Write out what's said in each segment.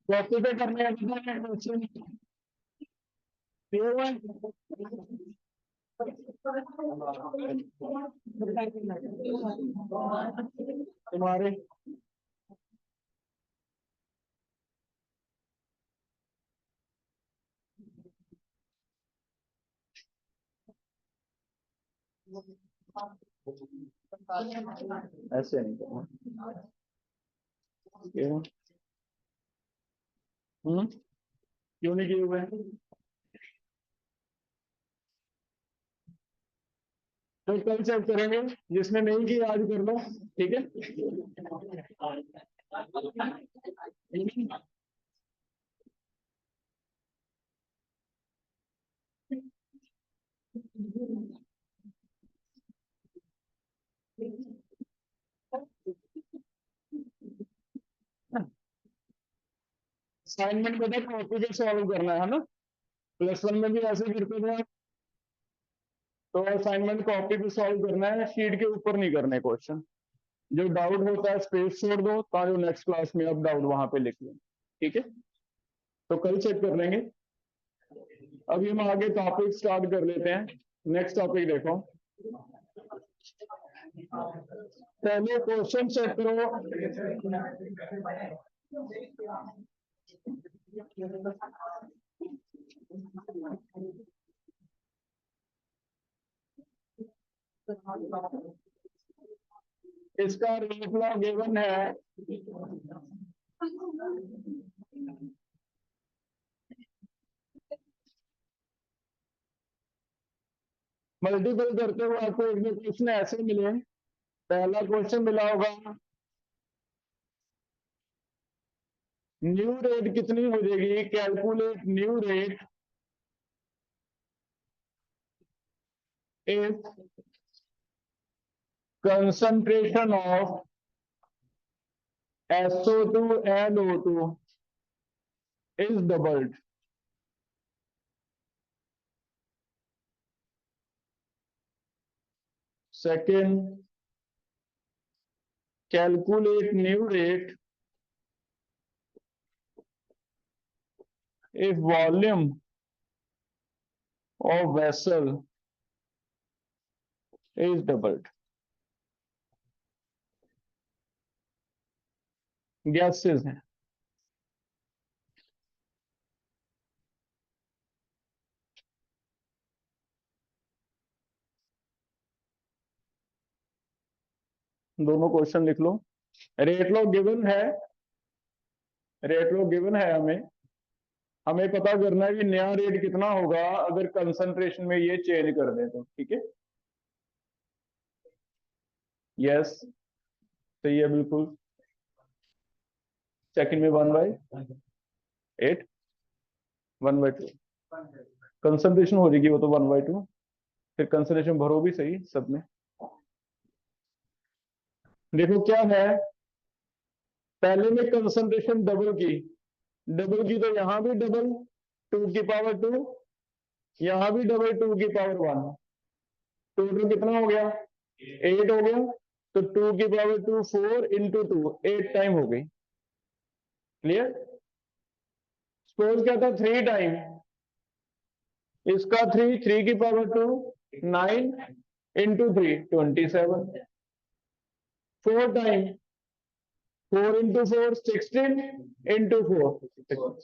Copy पे करने का तुम्हारे ऐसे नहीं करना। क्यों? क्यों नहीं किए हुए हैं? तो कल चेक करेंगे, जिसने नहीं किया आज कर लो, ठीक है। असाइनमेंट बेटा कॉपी पे सॉल्व करना है ना। +1 में भी ऐसे करते थे आप। तो असाइनमेंट कॉपी पे सॉल्व करना है, शीट के ऊपर नहीं करने क्वेश्चन। जो डाउट होता है स्पेस छोड़ दो, ताकि नेक्स्ट क्लास में आप डाउट वहां पे लिख लें, ठीक है। तो कल चेक कर लेंगे। अभी हम आगे टॉपिक स्टार्ट कर लेते हैं। नेक्स्ट टॉपिक देखो, पहले क्वेश्चन चेक करो। इसका रेट लॉ गिवन है, मल्टीपल करते हुए आपको एक दो क्वेश्चन ऐसे मिले। पहला क्वेश्चन मिला होगा, न्यू रेट कितनी हो जाएगी, calculate new rate if concentration of SO2 and O2 is doubled. Second, calculate new rate if volume of vessel is doubled. Gases हैं। दोनों क्वेश्चन लिख लो। रेट लो गिवन है, रेट लो गिवन है, हमें पता करना है कि नया रेट कितना होगा अगर कंसंट्रेशन में ये चेंज कर दें तो, ठीक है। यस, सही है बिल्कुल। सेकंड में 1/8, 1/2 कंसंट्रेशन हो जाएगी, वो तो 1/2। फिर कंसंट्रेशन भरो भी सही सब में। देखो क्या है, पहले में कंसंट्रेशन डबल की तो यहां भी डबल 2 की पावर 2, यहां भी डबल 2 की पावर 1। टोटल कितना हो गया, 8 हो गया। तो 2 की पावर 2 4 इंटू 2 8 टाइम हो गई। क्लियर। सपोज क्या था 3 टाइम, इसका 3 की power 2 9 into 3 27। 4 time, 4 into 4 16 into 4।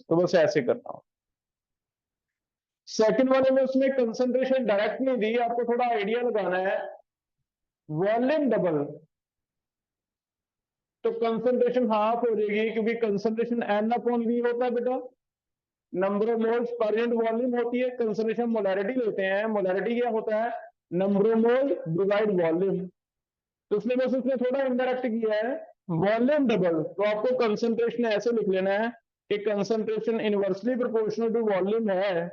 तो बस ऐसे करना हो। सेकंड वाले में उसमें कंसंट्रेशन डायरेक्ट नहीं दी, आपको थोड़ा आइडिया लगाना है। वॉल्यूम डबल तो कंसंट्रेशन हाफ हो जाएगी, क्योंकि कंसंट्रेशन N/V होता है बेटा, number of moles per unit volume होती है। कंसंट्रेशन मोलैरिटी लेते हैं, मोलैरिटी क्या होता है, number of mole divide volume. तो उसने बस उसने थोड़ा इंडायरेक्ट किया है। वॉल्यूम डबल तो आपको कंसंट्रेशन ऐसे लिख लेना है कि concentration inversely proportional to volume है।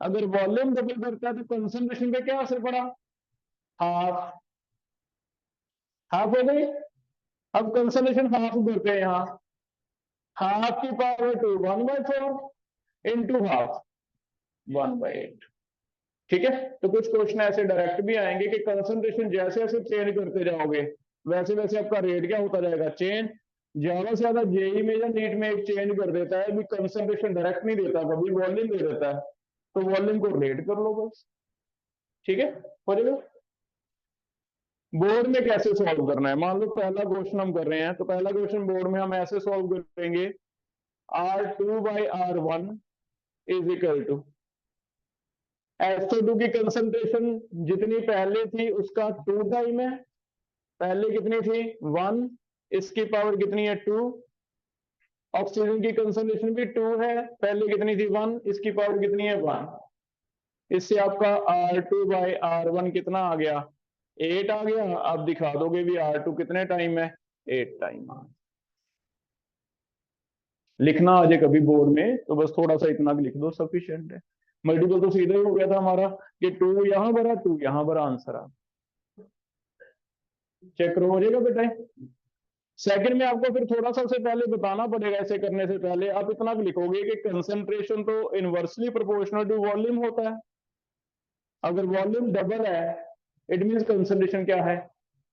अगर वॉल्यूम डबल करता है तो कंसंट्रेशन पे क्या असर पड़ा, हाफ। हाफ हो गई। अब कंसंट्रेशन हाफ करते हैं यहाँ, ½ 1/4 इंटू हाफ 1/8। ठीक है। तो कुछ क्वेश्चन ऐसे डायरेक्ट भी आएंगे कि कंसंट्रेशन जैसे जैसे चेंज करते जाओगे वैसे वैसे आपका रेट क्या होता जाएगा, चेंज। ज्यादा से ज्यादा जेई में या नीट में एक चेंज कर देता है, भी कंसंट्रेशन डायरेक्ट नहीं देता, कभी वॉल्यूम दे देता है, तो वॉल्यूम को रेट कर लो बस। ठीक है, हो जाएगा। बोर्ड में कैसे सॉल्व करना है, मान लो पहला क्वेश्चन हम कर रहे हैं, तो पहला क्वेश्चन बोर्ड में हम ऐसे सॉल्व करेंगे, R2/R1 is equal to SO2 की कंसंट्रेशन जितनी पहले थी उसका 2 टाइम है, पहले कितनी थी 1, इसकी पावर कितनी है 2, ऑक्सीजन की कंसंट्रेशन भी 2 है, पहले कितनी थी 1, इसकी पावर कितनी है 1, इससे आपका R2/R1 कितना आ गया 8 आ गया। आप दिखा दोगे भी R2 कितने टाइम है 8 टाइम आ। लिखना आ जाए कभी बोर्ड में तो बस थोड़ा सा इतना लिख दो सफिशिएंट है। मल्टीपल तो सीधा ही हो गया था हमारा कि 2 यहां भरा 2 यहां भरा, आंसर आ। चेक करो, हो जाएगा बेटा। सेकंड में आपको फिर थोड़ा सा से पहले बताना पड़ेगा, ऐसे करने से पहले आप इतना भी लिखोगे कि कंसंट्रेशन तो इनवर्सली प्रोपोर्शनल टू वॉल्यूम होता है। अगर वॉल्यूम डबल है इट मींस कंसंट्रेशन क्या है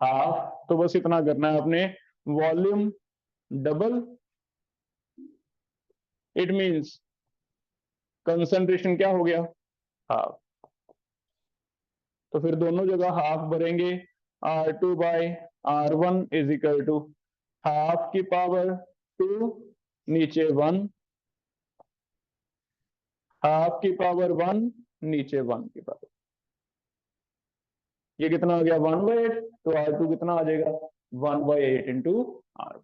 हाफ, तो बस इतना करना है आपने, volume double it means concentration क्या हो गया हाफ। तो फिर दोनों जगह हाफ भरेंगे, R2/R1 is equal to half की पावर 2 नीचे 1, हाफ की पावर 1 नीचे 1 की पावर, ये कितना आ गया 1/8, तो R2 कितना आ जाएगा 1/8 इंटू R।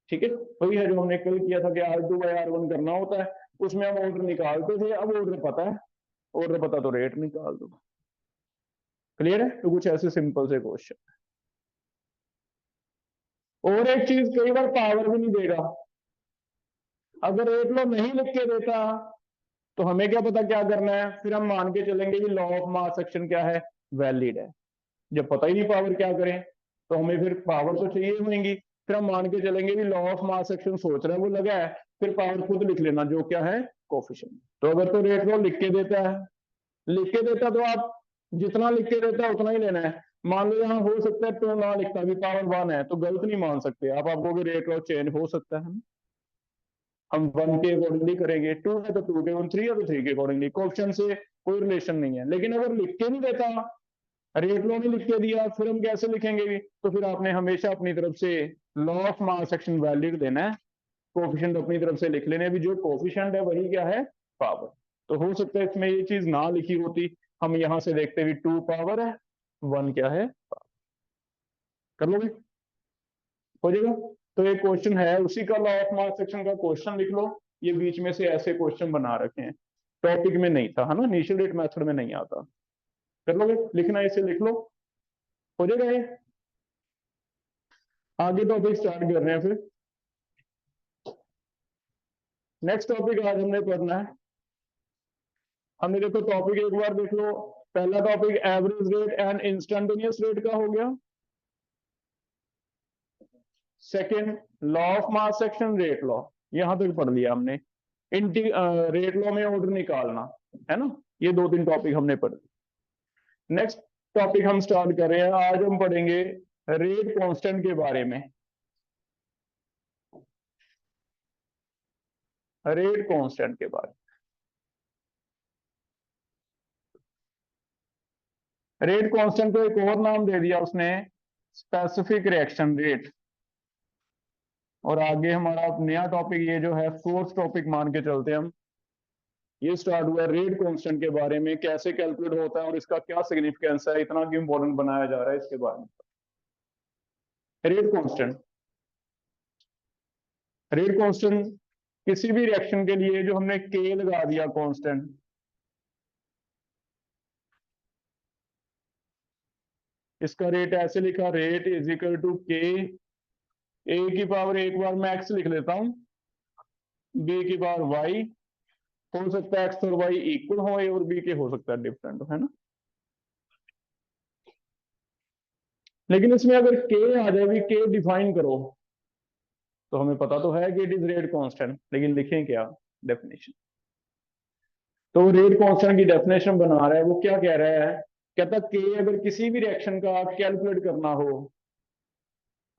ठीक है, वही है जो हमने कल किया था कि R2/R1 करना होता है, उसमें हम ऑर्डर निकालते थे, अब ऑर्डर पता है, ऑर्डर पता तो रेट निकाल दो। क्लियर है, तो कुछ ऐसे सिंपल से क्वेश्चन। और एक चीज, कई बार पावर भी नहीं देगा, अगर रेट लो नहीं लिख के देता तो हमें क्या पता क्या करना है, फिर हम मान के चलेंगे कि लॉ ऑफ मास एक्शन क्या है वैलिड है। जब पता ही नहीं पावर क्या करें तो हमें फिर पावर तो चाहिए होंगी, फिर हम मान के चलेंगे कि लॉ ऑफ मास एक्शन सोच रहे हैं वो लगा है, फिर पावर खुद लिख लेना जो क्या है कोफिशिएंट। तो अगर तो रेट लो लिख के देता है, लिख के देता तो आप जितना लिख के देता है उतना ही लेना है। मान लो यहाँ हो सकता है 2 ना लिखता भी पावर 1 है तो गलत नहीं मान सकते आप, आपको भी रेट लॉ चेंज हो सकता है, हम 1 के अकॉर्डिंगली करेंगे, 2 है तो 2 के, 3 है तो 3 के अकॉर्डिंगली, क्वेश्चन से कोई रिलेशन नहीं है। लेकिन अगर लिख के नहीं देता, रेट लॉ नहीं लिख के दिया, फिर हम कैसे लिखेंगे भी, तो फिर आपने हमेशा अपनी तरफ से law of mass action value देना है, कोफिशिएंट अपनी तरफ से लिख लेने, भी जो कोफिशिएंट है वही क्या है पावर। तो हो सकता है इसमें ये चीज ना लिखी होती, हम यहां से देखते भी 2 पावर है 1 क्या है पावर। कर लोगे, हो जाएगा। तो एक क्वेश्चन है उसी का, लॉ ऑफ मास सेक्शन का क्वेश्चन लिख लो, ये बीच में से ऐसे क्वेश्चन बना रखे हैं, टॉपिक में नहीं था है ना, इनिशियल डेट मेथड में नहीं आता। कर लोगे, लिखना इसे लिख लो, हो जाएगा ये। आगे टॉपिक स्टार्ट कर रहे हैं फिर। नेक्स्ट टॉपिक आज हमने पढ़ना है, हमने देखो टॉपिक एक बार देख लो। पहला topic average rate and instantaneous rate का हो गया। Second law of mass section rate law, यहां तक पढ़ लिया हमने। रेट लॉ में ऑर्डर निकालना है ना, ये 2-3 टॉपिक हमने पढ़। नेक्स्ट टॉपिक हम स्टार्ट कर रहे हैं, आज हम पढ़ेंगे रेट कांस्टेंट के बारे में। रेट कांस्टेंट के बारे में, रेट कांस्टेंट को एक और नाम दे दिया उसने, स्पेसिफिक रिएक्शन रेट। और आगे हमारा नया टॉपिक ये जो है फोर्थ टॉपिक मान के चलते हैं हम, ये स्टार्ट हुआ रेट कांस्टेंट के बारे में, कैसे कैलकुलेट होता है और इसका क्या सिग्निफिकेंस है, इतना क्यों इंपॉर्टेंट बनाया जा रहा है इसके बारे में। रेट कांस्टेंट, रेट कांस्टेंट किसी भी रिएक्शन के लिए जो हमने के लगा दिया कांस्टेंट, इसका रेट ऐसे लिखा, रेट इज इक्वल टू के, ए की पावर एक बार मैं एक्स लिख लेता हूं, बी की पावर वाई, हो सकता है एक्स और वाई इक्वल हो, ए और बी के हो सकता है डिफरेंट, है ना। लेकिन इसमें अगर के आ जाए भी, के डिफाइन करो, तो हमें पता तो है कि इट इज रेट कांस्टेंट, लेकिन लिखें क्या डेफिनेशन। तो रेट कांस्टेंट की डेफिनेशन बना रहा है, वो क्या कह रहा है, कहता के अगर किसी भी रिएक्शन का कैलकुलेट करना हो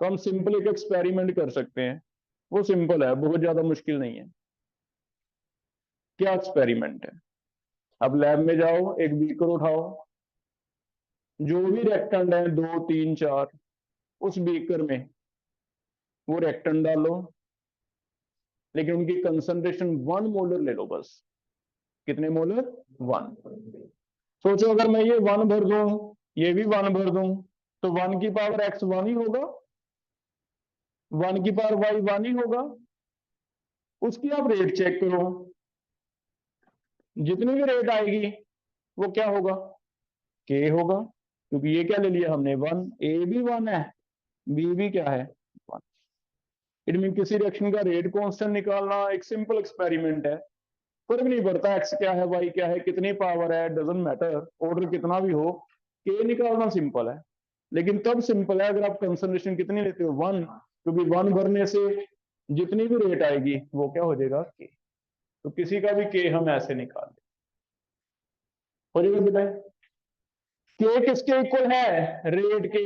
तो हम सिंपल एक एक्सपेरिमेंट कर सकते हैं। वो सिंपल है, बहुत ज्यादा मुश्किल नहीं है। क्या एक्सपेरिमेंट है? अब लैब में जाओ, एक बीकर उठाओ, जो भी रेक्टेंड है 2 3 4, उस बीकर में वो रेक्टेंड डालो, लेकिन उनकी कंसंट्रेशन 1 मोलर ले लो बस। कितने मोलर? 1। सोचो अगर मैं ये 1 भर दूं, ये भी 1 भर दूं, तो 1 की पावर x 1 ही होगा, 1 की पावर y 1 ही होगा। उसकी आप रेट चेक करो, जितनी भी रेट आएगी वो क्या होगा? k होगा, क्योंकि ये क्या ले लिया हमने 1, a भी 1 है, b भी क्या है 1। इट मीन किसी रिएक्शन का रेट कांस्टेंट निकालना एक सिंपल एक्सपेरिमेंट है, फर्क नहीं पड़ता x क्या है y क्या है कितनी पावर है, डजंट मैटर, ऑर्डर कितना भी हो, k निकालना सिंपल है। लेकिन तब सिंपल है अगर आप कंसंट्रेशन कितनी लेते हो 1, क्योंकि 1 भरने से जितनी भी रेट आएगी वो क्या हो जाएगा k। तो किसी का भी k हम ऐसे निकाल लें, हो जाएगा बेटा। k किसके इक्वल है? रेट के।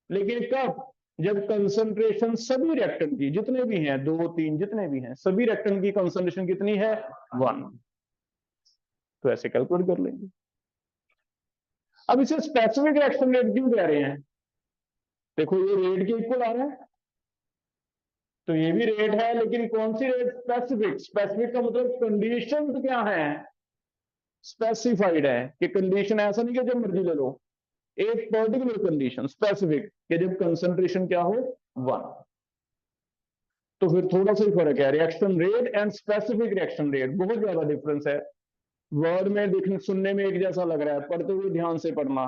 लेकिन कब? जब कंसंट्रेशन सभी रिएक्टेंट की, जितने भी हैं 2 3 जितने भी हैं, सभी रिएक्टेंट की कंसंट्रेशन कितनी है? 1। तो ऐसे कैलकुलेट कर लेंगे। अब इसे स्पेसिफिक रिएक्शन रेट क्यों कह रहे हैं? देखो ये रेट के इक्वल आ रहा है, तो ये भी रेट है, लेकिन कौन सी रेट? स्पेसिफिक। स्पेसिफिक का मतलब कंडीशन क्या है? स्पेसिफाइड है, कि कंडीशन ऐसा नहीं कि जब मर्जी ले लो, एक पर्टिकुलर कंडीशन स्पेसिफिक, कि जब कंसंट्रेशन क्या हो 1। तो फिर थोड़ा सा ही फर्क है, reaction rate and specific reaction rate, बहुत ज्यादा डिफरेंस है। वर्ड में देखने सुनने में एक जैसा लग रहा है, पढ़ते हुए ध्यान से पढ़ना।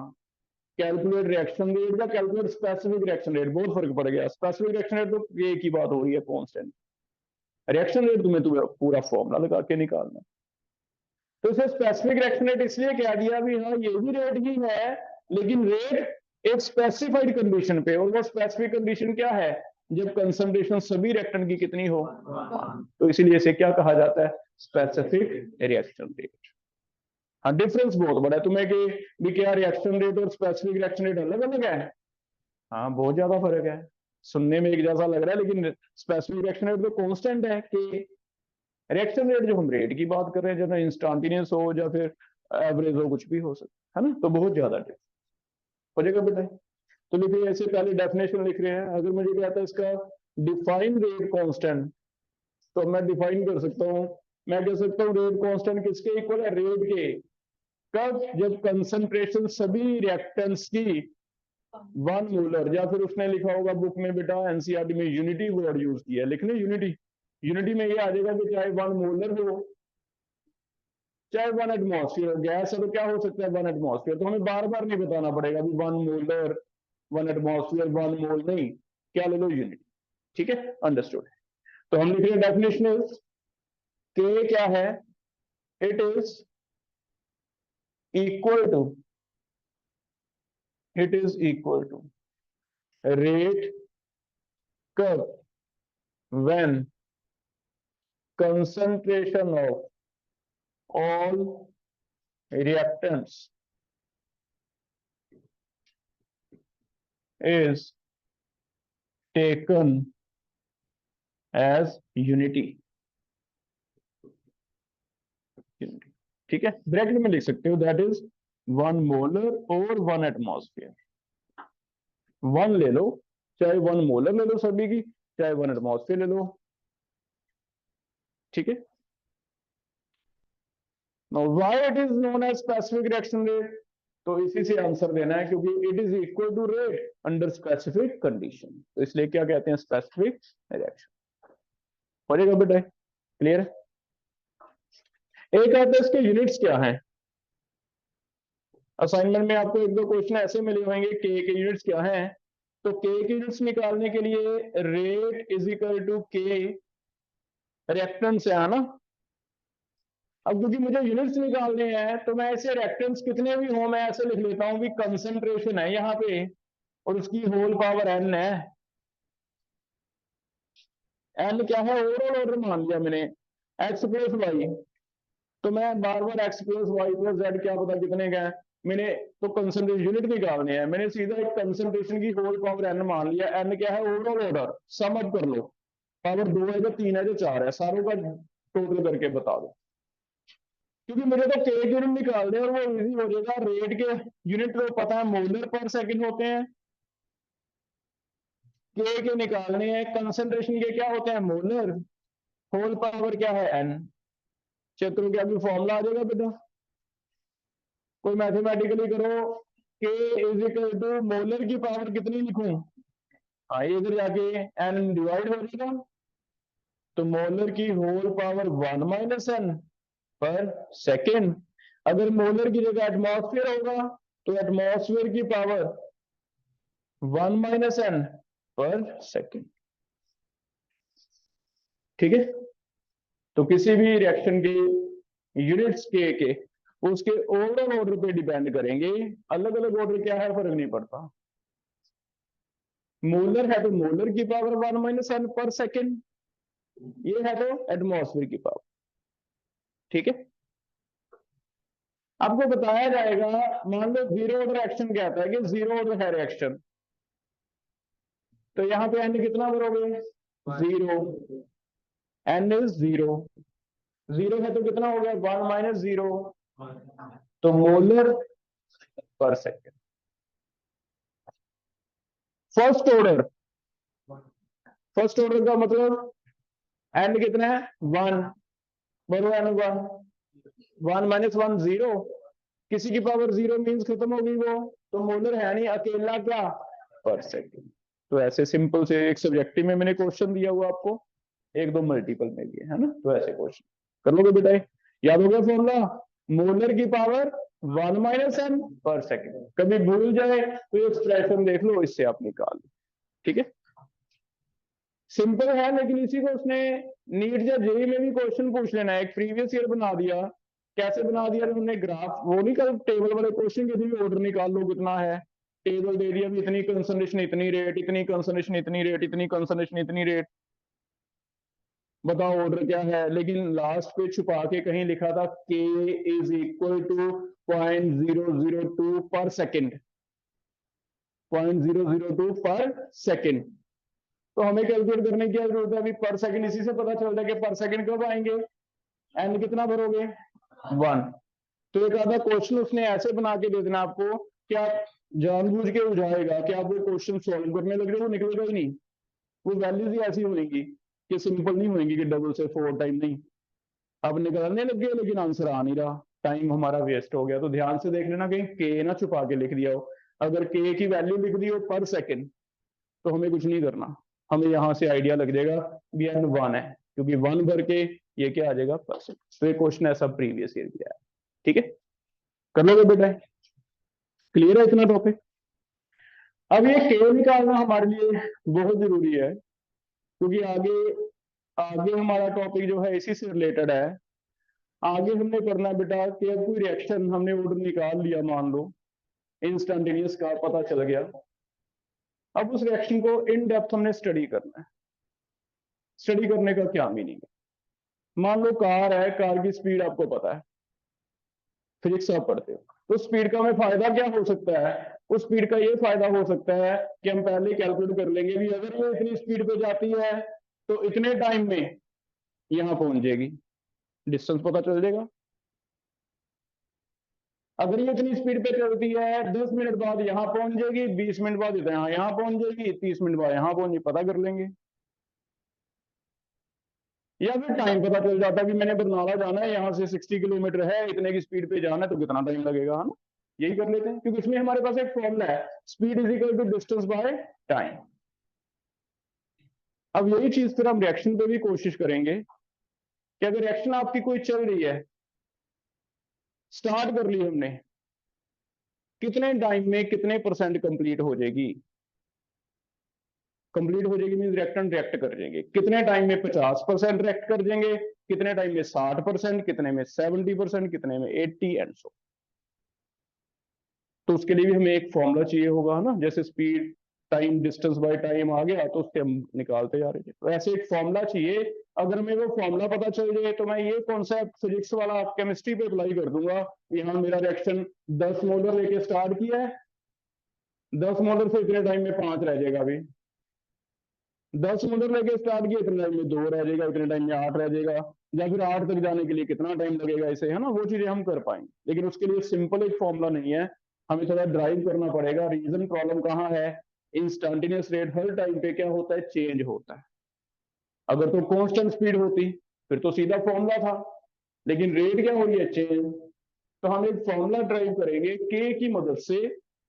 कैलकुलेट रिएक्शन रेट या कैलकुलेट स्पेसिफिक रिएक्शन रेट, बहुत फर्क पड़ गया। स्पेसिफिक रिएक्शन रेट तो ये एक ही बात हो रही है, कांस्टेंट। रिएक्शन रेट तुम्हें पूरा फॉर्मूला लगा के निकालना। तो इसे स्पेसिफिक रिएक्शन रेट इसलिए कह दिया भी, हाँ ये भी रेट ही है, लेकिन रेट एक स्पेसिफाइड कंडीशन पे, और वो स्पेसिफिक कंडीशन क्या है? जब कंसंट्रेशन सभी रिएक्टेंट की कितनी हो। तो इसीलिए इसे क्या कहा जाता है? Specific reaction rate. हाँ डिफरेंस बहुत बड़ा है। तुम्हें कि भी क्या रिएक्शन रेट और स्पेसिफिक रिएक्शन रेट अलग अलग है? हाँ बहुत ज्यादा फर्क है। सुनने में एक जैसा लग रहा है, लेकिन स्पेसिफिक रिएक्शन रेट तो कांस्टेंट है। कि रिएक्शन रेट जो हम रेट की बात कर रहे हैं, जब इंस्टेंटेनियस हो या फिर एवरेज हो, कुछ भी हो सकता है ना, तो बहुत ज्यादा डिफरेंस हो जाएगा बेटा। तो लिखिए, ऐसे पहले डेफिनेशन लिख रहे हैं। अगर मुझे कहता है इसका डिफाइन रेट कांस्टेंट, तो मैं डिफाइन कर सकता हूं, मैं कह सकता हूं रेट कांस्टेंट किसके इक्वल है? रेट के। कब? जब कंसंट्रेशन सभी रिएक्टेंट्स की 1 मोलर, या फिर उसने लिखा होगा बुक में बेटा, एनसीईआरटी में यूनिटी वर्ड यूज किया है, लिखने यूनिटी। यूनिटी में ये आ जाएगा कि चाहे 1 मोलर हो चाहे 1 एटमॉस्फेयर हो। गैस है तो क्या हो सकता है? 1 एटमॉस्फेयर। तो हमें बार बार नहीं बताना पड़ेगा भी 1 मोलर 1 एटमॉस्फेयर 1 मोल, नहीं, क्या ले लो? यूनिटी। ठीक है, अंडरस्टूड। तो हम लिख रहे हैं डेफिनेशन के क्या है? It is equal to, it is equal to rate कब? When concentration of all reactants is taken as unity। ठीक है, ब्रैकेट में लिख सकते हो, दैट इज 1 मोलर और 1 एटमॉस्फेयर। 1 ले लो, चाहे 1 मोलर ले लो सभी की, चाहे 1 एटमॉस्फेयर ले लो। ठीक है। Now why it is known as specific reaction rate? तो इसी से आंसर देना है, क्योंकि it is equal to rate under specific condition, तो इसलिए क्या कहते हैं? Specific reaction. हो जाएगा बेटा, क्लियर है? एक आता है इसके यूनिट्स क्या हैं। असाइनमेंट में आपको 1 2 क्वेश्चन ऐसे मिले होंगे, के यूनिट्स क्या हैं। तो के यूनिट्स निकालने के लिए रेट इज इक्वल टू के रिएक्टेंस है ना। अब क्योंकि मुझे यूनिट्स निकालने हैं, तो मैं ऐसे रिएक्टेंस कितने भी हों, मैं ऐसे लिख लेता हूं भी कंसंट्रेशन है यहाँ पे, और उसकी होल पावर n है। n क्या है? ओवरऑल ऑर्डर मान लिया मैंने, x प्लस वाई। तो मैं बार बार x plus y plus z क्या पता कितने का है, मैंने तो कंसंट्रेशन यूनिट निकालने हैं, मैंने सीधा एक कंसंट्रेशन की होल पावर n मान लिया। n क्या है? Overall order. सम अप कर लो, पावर 2 है जो 3 है जो 4 है, सारों का टोटल करके बता दो। क्योंकि मुझे तो के यूनिट निकाल दे और वो इजी हो जाएगा। रेट के यूनिट तो पता है मोलर पर सेकंड होते हैं, के निकालने हैं, कंसंट्रेशन के क्या होते हैं मोलर, होल पावर क्या है एन। चेक करो क्या फॉर्मूला आ जाएगा बेटा, कोई मैथमेटिकली करो। के इज इक्वल टू मोलर की पावर कितनी लिखूं, हाँ ये इधर जाके एन डिवाइड हो जाएगा, तो मोलर की होल पावर 1 माइनस एन पर सेकेंड। अगर मोलर की जगह एटमॉस्फेयर होगा तो एटमॉस्फेयर की पावर 1 माइनस एन पर सेकेंड। ठीक है, तो किसी भी रिएक्शन के यूनिट्स के उसके ओवरऑल ऑर्डर पे डिपेंड करेंगे, अलग अलग ऑर्डर क्या है फर्क नहीं पड़ता। मोलर है तो मोलर की पावर 1 माइनस एन पर सेकेंड, ये है तो एटमॉस्फेयर की पावर। ठीक है, आपको बताया जाएगा, मान लो जीरो ऑर्डर एक्शन कहता है कि जीरो ऑर्डर है रिएक्शन, तो यहां पे एन कितना भरोगे, zero, n is zero, zero है तो कितना हो गया 1 माइनस जीरो, तो मोलर पर second. First order, first order का मतलब एन कितना है 1, बरो एन 1, 1 माइनस 1 जीरो, किसी की पावर जीरो मीन्स खत्म हो गई वो, तो मोलर है नहीं, अकेला क्या पर सेकेंड। तो ऐसे सिंपल से एक सब्जेक्टिव में मैंने क्वेश्चन दिया हुआ आपको, एक दो मल्टीपल में भी है ना, तो ऐसे क्वेश्चन कर लोगे बेटा। याद हो गया फॉर्मूला, मोलर की पावर 1 माइनस एन पर सेकेंड, कभी भूल जाए तो ये एक्सप्रेशन देख लो, इससे आप निकाल लो। ठीक है, सिंपल है, लेकिन इसी को उसने नीट या जेई में भी क्वेश्चन पूछ लेना है, एक प्रीवियस ईयर बना दिया। कैसे बना दिया उन्होंने, ग्राफ वो नहीं कर, टेबल वाले क्वेश्चन के भी ऑर्डर निकाल लो कितना है, टेबल दे दिया भी इतनी कंसंट्रेशन इतनी रेट, इतनी कंसंट्रेशन इतनी रेट, इतनी कंसंट्रेशन इतनी रेट, बताओ ऑर्डर क्या है, लेकिन लास्ट पे छुपा के कहीं लिखा था के इज इक्वल टू 0.002 पर सेकेंड, 0.002 पर सेकेंड। तो हमें कैलकुलेट करने की जरूरत है अभी पर सेकंड, इसी से पता चलता है कि पर सेकंड कब आएंगे, एन कितना भरोगे 1। तो एक आधा क्वेश्चन उसने ऐसे बना के दे देना आपको कि आप जानबूझ के उलझाएगा कि आप वो क्वेश्चन सॉल्व करने लग जाए, वो निकलेगा ही नहीं, वो वैल्यूज ही ऐसी होंगी कि सिंपल नहीं होंगी कि डबल से 4 टाइम नहीं, अब निकलने लग गए लेकिन आंसर आ नहीं रहा, टाइम हमारा वेस्ट हो गया। तो ध्यान से देख लेना कहीं के ना छुपा के लिख दिया हो, अगर के की वैल्यू लिख दी हो पर सेकंड तो हमें कुछ नहीं करना, हमें यहां से आइडिया लग जाएगा बी एन 1 है, क्योंकि 1 भर के ये क्या आ जाएगा परसेंट। तो ये क्वेश्चन ऐसा प्रीवियस ईयर किया है। ठीक है, कर लोगे बेटा, क्लियर है इतना टॉपिक। अब ये के निकालना हमारे लिए बहुत जरूरी है, क्योंकि आगे आगे हमारा टॉपिक जो है इसी से रिलेटेड है। आगे हमने करना है बेटा कि अब कोई रिएक्शन हमने ऑर्डर निकाल लिया, मान लो इंस्टेंटेनियस का पता चल गया, अब उस रिएक्शन को इन डेप्थ हमने स्टडी करना है। स्टडी करने का क्या मीनिंग है, मान लो कार है, कार की स्पीड आपको पता है, फिजिक्स आप पढ़ते हो, तो स्पीड का हमें फायदा क्या हो सकता है, उस स्पीड का ये फायदा हो सकता है कि हम पहले कैलकुलेट कर लेंगे भी अगर वो इतनी स्पीड पे जाती है तो इतने टाइम में यहां पहुंच जाएगी, डिस्टेंस पता चल जाएगा। अगर ये इतनी स्पीड पे चलती है 10 मिनट बाद यहां पहुंच जाएगी, 20 मिनट बाद यहां पहुंच जाएगी, 30 मिनट बाद यहां पहुंच जाएगी, पता कर लेंगे। या फिर टाइम पता चल जाता है कि मैंने बरनाला जाना है, यहाँ से 60 किलोमीटर है, इतने की स्पीड पे जाना है, तो कितना टाइम लगेगा, है ना, यही कर लेते हैं, क्योंकि इसमें हमारे पास एक फॉर्मूला है, speed is equal to distance by time. अब यही चीज फिर हम रिएक्शन पे भी कोशिश करेंगे कि अगर रिएक्शन आपकी कोई चल रही है, स्टार्ट कर ली हमने, कितने टाइम में कितने परसेंट कंप्लीट हो जाएगी, कंप्लीट हो जाएगी मीन रिएक्टेंट रिएक्ट कर जाएंगे, कितने टाइम में 50% रिएक्ट कर देंगे, कितने टाइम में 60%, कितने में 70%, कितने में 80 एंड सो। तो उसके लिए भी हमें एक फॉर्मूला चाहिए होगा, है ना, जैसे speed time distance by time आ गया तो उसके हम निकालते जा रहे थे, तो ऐसे एक फॉर्मूला चाहिए। अगर हमें वो फॉर्मूला पता चल जाए तो मैं ये कॉन्सेप्ट फिजिक्स वाला केमिस्ट्री पे अप्लाई कर दूंगा। यहाँ मेरा रिएक्शन 10 मोलर लेके स्टार्ट किया है, 10 मोलर से इतने टाइम में 5 रह जाएगा अभी, 10 मोलर लेके स्टार्ट किया, इतने टाइम में 2 रह जाएगा, इतने टाइम में 8 रह जाएगा, या फिर 8 तक जाने के लिए कितना टाइम लगेगा, इसे है ना, वो चीजें हम कर पाएंगे। लेकिन उसके लिए सिंपल एक फॉर्मूला नहीं है, हमें थोड़ा ड्राइव करना पड़ेगा। रीजन प्रॉब्लम कहाँ है, इंस्टेंटेनियस रेट हर टाइम पे क्या होता है, चेंज होता है। अगर तो कांस्टेंट स्पीड होती फिर तो सीधा फॉर्मूला था, लेकिन रेट क्या हो रही है, चेंज। तो हम एक फॉर्मूला ड्राइव करेंगे के की मदद से,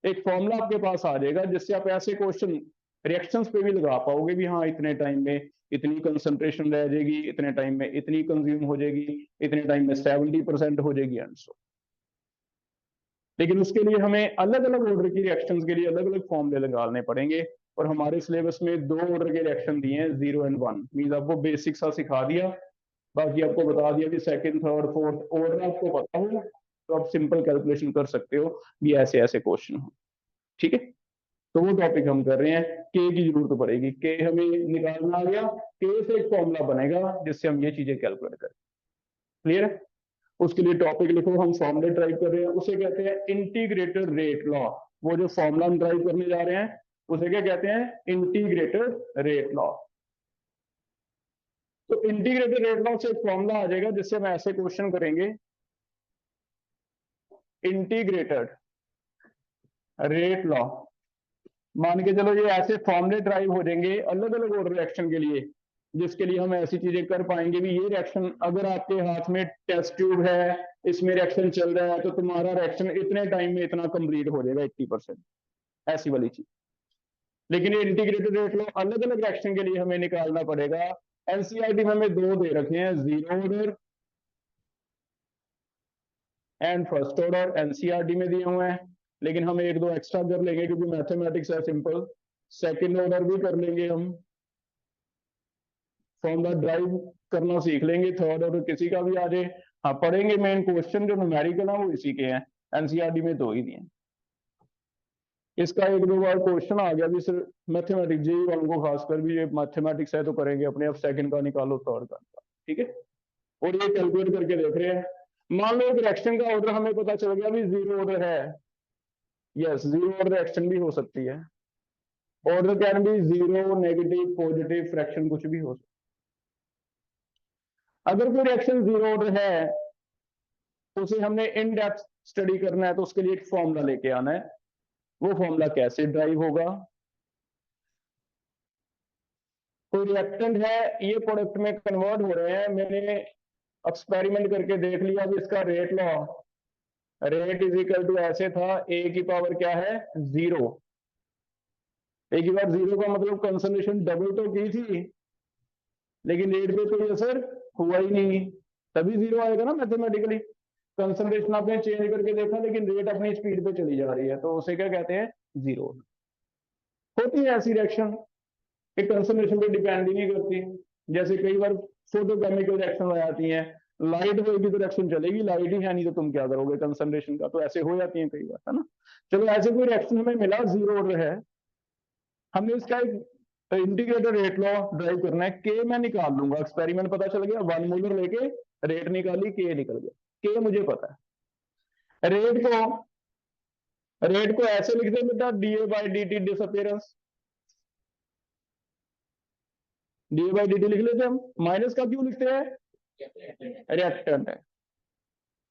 एक फॉर्मूला आपके पास आ जाएगा जिससे आप ऐसे क्वेश्चन रिएक्शंस पे भी लगा पाओगे भी हाँ इतने टाइम में इतनी कंसंट्रेशन रह जाएगी, इतने टाइम में इतनी कंज्यूम हो जाएगी, इतने टाइम में 70% हो जाएगी एंड सो। लेकिन उसके लिए हमें अलग अलग ऑर्डर की रिएक्शंस के लिए अलग अलग फॉर्मूले निकालने पड़ेंगे, और हमारे सिलेबस में 2 ऑर्डर के रिएक्शन दिए हैं, 0 एंड 1। मींस आपको बेसिक सा सिखा दिया, बाकी आपको बता दिया कि सेकंड थर्ड फोर्थ ऑर्डर आपको पता हो तो आप सिंपल कैलकुलेशन कर सकते हो भी ऐसे ऐसे क्वेश्चन हो। ठीक है, तो वो टॉपिक हम कर रहे हैं। के की जरूरत पड़ेगी, के हमें निकालना आ गया, के से एक फॉर्मूला बनेगा जिससे हम ये चीजें कैलकुलेट करें। क्लियर है, उसके लिए टॉपिक लिखो, हम फॉर्मूले ड्राइव कर रहे हैं, उसे कहते हैं इंटीग्रेटेड रेट लॉ। वो जो फॉर्मूला हम ड्राइव करने जा रहे हैं उसे क्या कहते हैं, इंटीग्रेटेड रेट लॉ। तो इंटीग्रेटेड रेट लॉ से एक फॉर्मूला आ जाएगा जिससे हम ऐसे क्वेश्चन करेंगे, इंटीग्रेटेड रेट लॉ। मान के चलो ये ऐसे फॉर्मूले ड्राइव हो जाएंगे अलग अलग ऑर्डर रिएक्शन के लिए, जिसके लिए हम ऐसी चीजें कर पाएंगे भी ये रिएक्शन अगर आपके हाथ में टेस्ट ट्यूब है, इसमें रिएक्शन चल रहा है, तो तुम्हारा रिएक्शन इतने टाइम में इतना कंप्लीट हो जाएगा 80%, ऐसी वाली चीज। लेकिन ये इंटीग्रेटेड रेट लो अलग अलग रिएक्शन के लिए हमें निकालना पड़ेगा। एनसीईआरटी में हमें 2 दे रखे हैं, zero order and first order, NCERT में दिए हुए हैं, लेकिन हम 1-2 एक्स्ट्रा कर लेंगे क्योंकि मैथमेटिक्स है सिंपल। सेकंड ऑर्डर भी कर लेंगे, हम फॉर्मूला ड्राइव करना सीख लेंगे, थर्ड ऑर्डर किसी का भी आ जाए। हाँ पढ़ेंगे, मेन क्वेश्चन जो न्यूमेरिकल है वो इसी के हैं, एनसीईआरटी में 2 ही दिए। इसका 1-2 बार क्वेश्चन आ गया भी सर, मैथमेटिक्स जेई वालों को खासकर भी, ये मैथमेटिक्स है तो करेंगे अपने, अब सेकंड का निकालो थर्ड का। ठीक है, और ये कैलकुलेट करके देख रहे हैं। मान लो एक रिएक्शन का ऑर्डर हमें पता चल गया भी 0 ऑर्डर है, यस 0 ऑर्डर रिएक्शन भी हो सकती है, order can be 0, negative, positive, fraction कुछ भी हो सकता है। अगर कोई रिएक्शन 0 ऑर्डर है तो उसे हमने इन डेप्थ स्टडी करना है, तो उसके लिए एक फॉर्मूला लेके आना है। वो फॉर्मूला कैसे ड्राइव होगा, कोई रिएक्टेंट है, ये प्रोडक्ट में कन्वर्ट हो रहे हैं, मैंने एक्सपेरिमेंट करके देख लिया कि इसका rate law, rate is equal to ऐसे था, ए की पावर क्या है 0। एक ही बार 0 का मतलब कंसंट्रेशन डबल तो की थी, लेकिन रेट पे कोई असर हुआ ही नहीं, तभी 0 आएगा ना मैथमेटिकली। कंसंट्रेशन आपने चेंज करके देखा लेकिन रेट अपनी स्पीड पे चली जा रही है, तो उसे क्या कहते हैं, 0। होती है ऐसी रिएक्शन, एक कंसंट्रेशन पे डिपेंड ही नहीं करती। जैसे कई बार फोटोकेमिकल रिएक्शन हो जाती हैं, लाइट होगी तो रिएक्शन चलेगी, लाइट ही है नहीं तो तुम क्या करोगे कंसंट्रेशन का, तो ऐसे हो जाती है कई बार, है ना। चलो ऐसे कोई रिएक्शन हमें मिला 0 ऑर्डर है, हमने इसका एक इंटीग्रेटेड रेट लॉ ड्राइव करना है। के मैं निकाल लूंगा, एक्सपेरिमेंट पता चल गया, 1 मोलर लेके रेट निकाली, के निकल गया, के मुझे पता है। रेट को ऐसे लिख दे बेटा, DA by d T disappearance, D by d T लिख लेते हैं हम, माइनस का क्यों लिखते हैं, रिएक्टेंट है,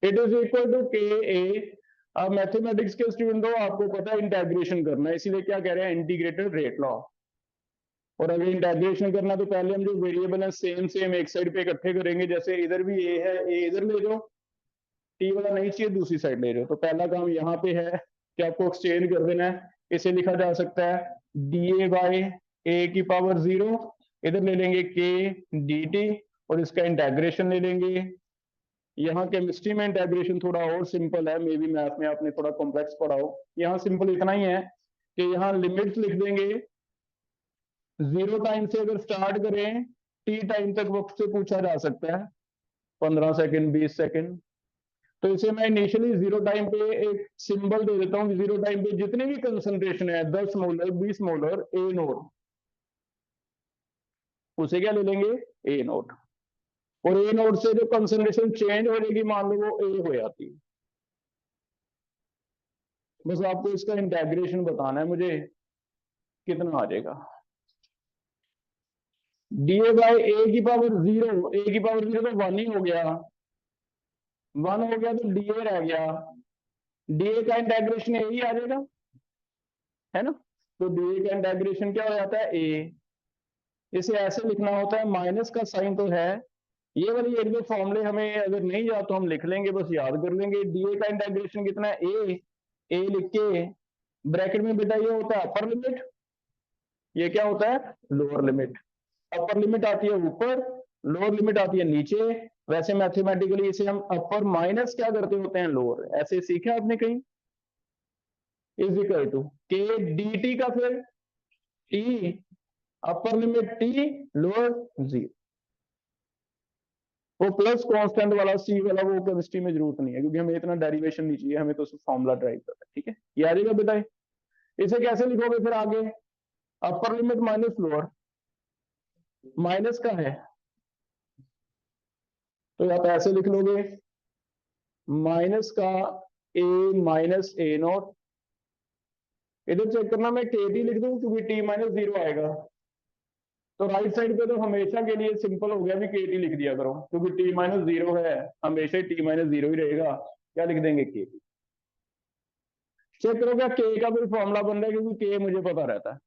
इट इज इक्वल टू के ए। अब मैथमेटिक्स के स्टूडेंट हो, आपको पता है इंटेग्रेशन करना है, इसीलिए क्या कह रहे हैं, इंटीग्रेटेड रेट लॉ। और अगर इंटेग्रेशन करना तो पहले हम जो वेरिएबल है सेम सेम एक साइड पे इकट्ठे करेंगे, जैसे इधर भी ए है, ए इधर ले जाओ, टी वाला नहीं चाहिए दूसरी साइड ले जाओ, तो पहला काम यहाँ पे है कि आपको एक्सचेंज कर देना है। इसे लिखा जा सकता है डी ए बाई ए की पावर 0, इधर ले लेंगे के डी टी, और इसका इंटेग्रेशन ले लेंगे। यहाँ केमिस्ट्री में इंटेग्रेशन थोड़ा और सिंपल है, मे बी मैथ में आपने थोड़ा कॉम्प्लेक्स पढ़ा हो, यहाँ सिंपल इतना ही है कि यहाँ लिमिट्स लिख देंगे, 0 टाइम से अगर स्टार्ट करें टी टाइम तक वक्त से पूछा जा सकता है, 15 सेकंड 20 सेकंड, तो इसे मैं इनिशियली 0 टाइम पे एक सिंबल दे देता हूँ, 0 टाइम पे जितनी भी कंसंट्रेशन है 10 मोलर 20 मोलर ए नोट, उसे क्या ले लेंगे, ए नोट। और ए नोट से जो कंसंट्रेशन चेंज हो जाएगी मान लो वो ए हो जाती है। बस आपको इसका इंटेग्रेशन बताना है मुझे, कितना आ जाएगा। डीए बाई ए की पावर जीरो, ए की पावर जीरो तो वन ही हो गया, वन हो गया तो डीए रह गया, डीए का इंटेग्रेशन ए ही आ जाएगा, है ना। तो डीए का इंटेग्रेशन क्या हो जाता है, ए। इसे ऐसे लिखना होता है, माइनस का साइन तो है, ये वाली एक दो फॉर्मूले हमें अगर नहीं याद तो हम लिख लेंगे, बस याद कर लेंगे। डीए का इंटेग्रेशन कितना है, ए लिख के ब्रैकेट में बेटा ये होता है अपर लिमिट, ये क्या होता है लोअर लिमिट। अपर लिमिट आती है ऊपर, लोअर लिमिट आती है नीचे। वैसे मैथमेटिकली इसे हम अपर माइनस क्या करते होते हैं लोअर, ऐसे सीखा आपने कहीं, is equal to k d T का फिर T, upper limit T, lower zero. वो प्लस कांस्टेंट वाला सी वाला वो केमिस्ट्री में जरूरत नहीं है, क्योंकि हमें इतना डेरिवेशन नहीं चाहिए, हमें तो सिर्फ फॉर्मूला ड्राइव करना है, ठीक है। ये आ जाएगा बेटा। इसे कैसे लिखोगे फिर आगे, upper limit minus lower, minus का है तो आप ऐसे लिख लोगे, माइनस का ए माइनस ए नॉट, इधर चेक करना मैं के टी लिख दूं क्योंकि टी माइनस जीरो आएगा, तो राइट साइड पे तो हमेशा के लिए सिंपल हो गया भी के टी लिख दिया करो, क्योंकि टी माइनस जीरो है, हमेशा ही टी माइनस जीरो ही रहेगा, क्या लिख देंगे के टी। चेक करो क्या के का भी फॉर्मूला बन रहा है, क्योंकि के मुझे पता रहता है।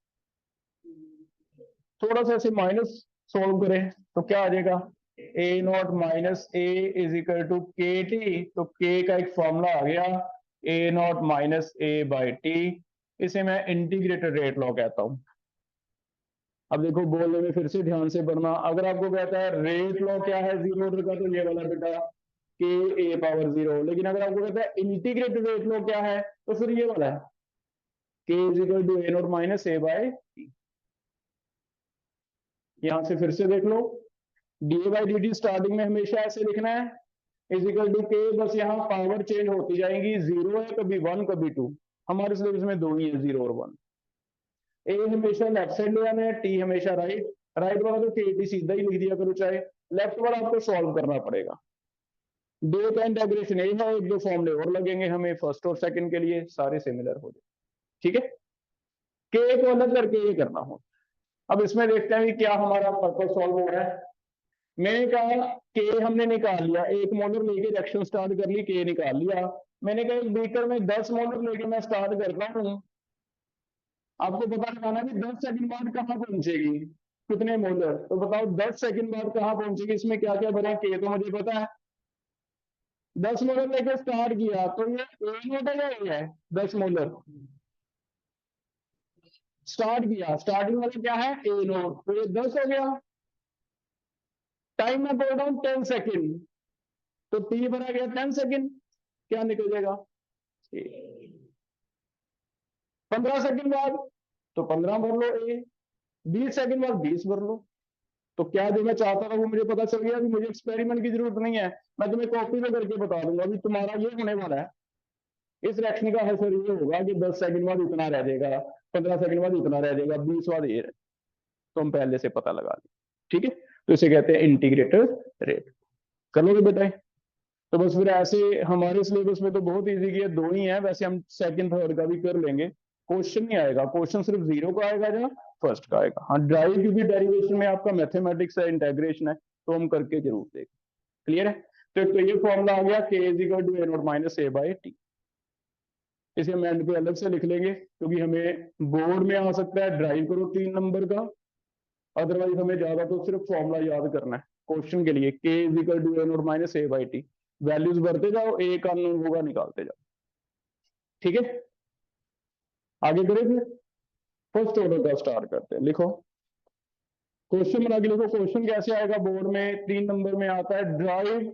थोड़ा सा ऐसे माइनस सोल्व करें तो क्या आ जाएगा, a naught minus a is equal to k t, तो के का एक फॉर्मूला आ गया, a naught minus a by t. इसे मैं इंटीग्रेटेड रेट लॉ कहता हूं। अब देखो बोलने में फिर से ध्यान से पढ़ना, अगर आपको कहता है रेट लॉ क्या है जीरो ऑर्डर का, तो ये वाला बेटा के ए पावर जीरो। लेकिन अगर आपको कहता है इंटीग्रेटेड रेट लॉ क्या है, तो फिर ये वाला है k is equal to a naught minus a by t. यहां से फिर से देख लो, d by d t starting में हमेशा ऐसे लिखना है, इज इक्वल टू के, बस यहाँ पावर चेंज होती जाएंगी, जीरो है कभी वन कभी टू, हमारे सिलेबस में दो ही है, जीरो और वन। ए हमेशा लेफ्ट साइड ले आना है, टी हमेशा राइट, राइट वाला तो के टी सीधा ही लिख दिया करो, चाहे लेफ्ट वाला आपको सॉल्व करना पड़ेगा। डे का इंटीग्रेशन ए है, एक दो फॉर्मूले और लगेंगे हमें फर्स्ट और सेकंड के लिए, सारे सिमिलर हो जाए, ठीक है। के को अलग करके ये करना हो। अब इसमें देखते हैं कि क्या हमारा पर्पस सॉल्व हो रहा है। मैंने कहा के हमने निकाल लिया, एक मोलर लेके रिएक्शन स्टार्ट कर ली, के निकाल लिया। मैंने कहा एक बीकर में 10 मोलर लेके मैं स्टार्ट करता हूँ, आपको पता लगाना कि 10 सेकंड बाद कहाँ पहुंचेगी, कितने मोलर, तो बताओ 10 सेकंड बाद कहाँ पहुंचेगी, इसमें क्या क्या भरा, के तो मुझे पता है। 10 मोलर लेके स्टार्ट किया तो ये ए नोट है या ए है, 10 मोलर स्टार्ट किया, स्टार्टिंग वाला क्या है ए नोट, तो ये 10 हो गया। टाइम में बोल रहा हूँ 10 सेकंड, तो टी भरा गया 10 सेकंड, क्या निकल जाएगा 15 सेकंड बाद, तो 15 भर लो ए, 20 सेकंड बाद 20 भर लो। तो क्या जो मैं चाहता था वो मुझे पता चल गया, कि मुझे एक्सपेरिमेंट की जरूरत नहीं है, मैं तुम्हें कॉपी में करके बता दूंगा अभी तुम्हारा ये होने वाला है। इस रिएक्शन का आंसर ये होगा कि 10 सेकंड बाद इतना रह जाएगा, 15 सेकंड बाद इतना रह जाएगा, 20 बाद ये, तो हम पहले से पता लगा लें, ठीक है। तो इसे कहते हैं इंटीग्रेटेड रेट। कर लोगे बेटा, तो बस फिर ऐसे हमारे सिलेबस में तो बहुत इजी की है, दो ही है, वैसे हम सेकंड थर्ड का भी कर लेंगे, क्वेश्चन नहीं आएगा, क्वेश्चन सिर्फ जीरो का आएगा या फर्स्ट का आएगा। हाँ ड्राइव, क्योंकि डेरिवेशन में आपका मैथमेटिक्स है, इंटेग्रेशन है, तो हम करके जरूर देखें। क्लियर है। तो एक तो ये फॉर्मूला आ गया, k is equal to a naught minus a by t. इसे हम एंड पे अलग से लिख लेंगे, क्योंकि हमें बोर्ड में आ सकता है ड्राइव करो 3 नंबर का, अदरवाइज हमें ज्यादा तो सिर्फ फॉर्मूला याद करना है क्वेश्चन के लिए, k is equal to a naught minus a by t, values भरते जाओ, ए का अननोन होगा निकालते जाओ, ठीक है। आगे करें फिर, फर्स्ट ऑर्डर का स्टार्ट करते हैं, लिखो क्वेश्चन बना के लिखो। क्वेश्चन कैसे आएगा बोर्ड में, 3 नंबर में आता है, drive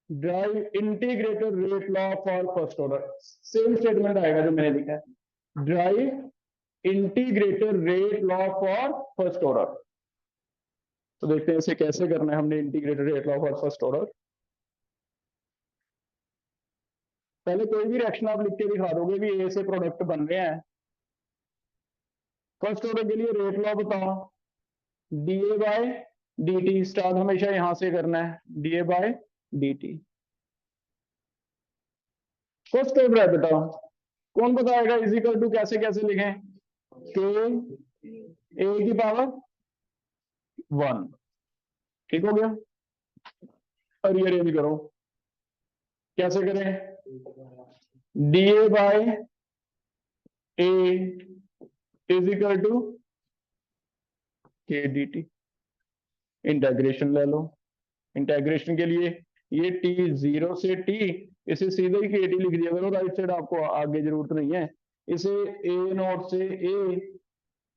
drive integrated rate law for first order, same statement आएगा जो मैंने लिखा है, drive integrated rate law for first order. तो देखते हैं इसे कैसे करना है हमने, integrated rate law for first order. पहले कोई भी रिएक्शन आप लिख के दिखा दोगे भी ए से प्रोडक्ट बन रहे हैं, फर्स्ट ऑर्डर के लिए रेट लॉ बताओ, डीए बाय डी स्टार्ट हमेशा यहां से करना है, d a by d. First order है बेटा, कौन बताएगा इजिकल टू कैसे कैसे लिखें, के ए की पावर 1। ठीक हो गया। और ये रेंज करो, कैसे करें? D a by a is equal to k d t. Integration ले लो। इंटेग्रेशन के लिए ये टी 0 से टी, इसे सीधे ही के टी लिख दिया करो राइट साइड, आपको आगे जरूरत नहीं है। इसे ए नॉट से a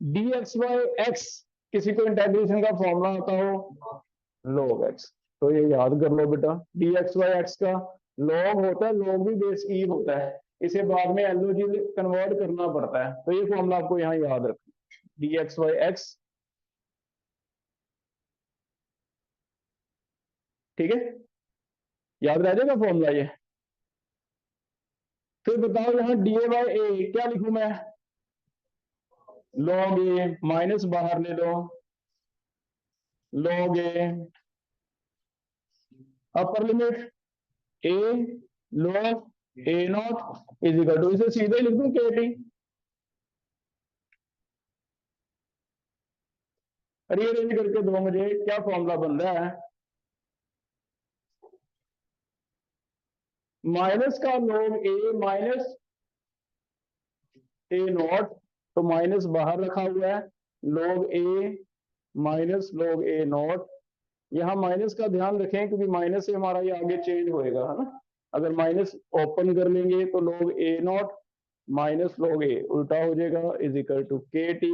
d x by x, किसी को इंटेग्रेशन का फॉर्मूला आता हो log x, तो ये याद कर लो बेटा, डी एक्स बाय एक्स का log होता है, log भी बेस ई होता है, इसे बाद में एलओजी कन्वर्ट करना पड़ता है, तो ये फॉर्मूला आपको यहाँ याद रखना, डी एक्स बाय एक्स। ठीक है, याद रह जाएगा फॉर्मूला ये। फिर बताओ यहाँ डी ए बाय ए क्या लिखूं मैं? log ए माइनस बाहर ले लो, log a upper limit a log a naught is equal to, इसे सीधे लिख दूं के टी। रीअरेंज करके दो मुझे, क्या फॉर्मूला बन रहा है? माइनस का log A minus a naught, तो माइनस बाहर रखा हुआ है, log A minus log a not. यहाँ माइनस का ध्यान रखें क्योंकि माइनस से हमारा ये आगे चेंज होएगा, है ना। अगर माइनस ओपन कर लेंगे तो log a naught minus log ए उल्टा हो जाएगा, is equal to k T.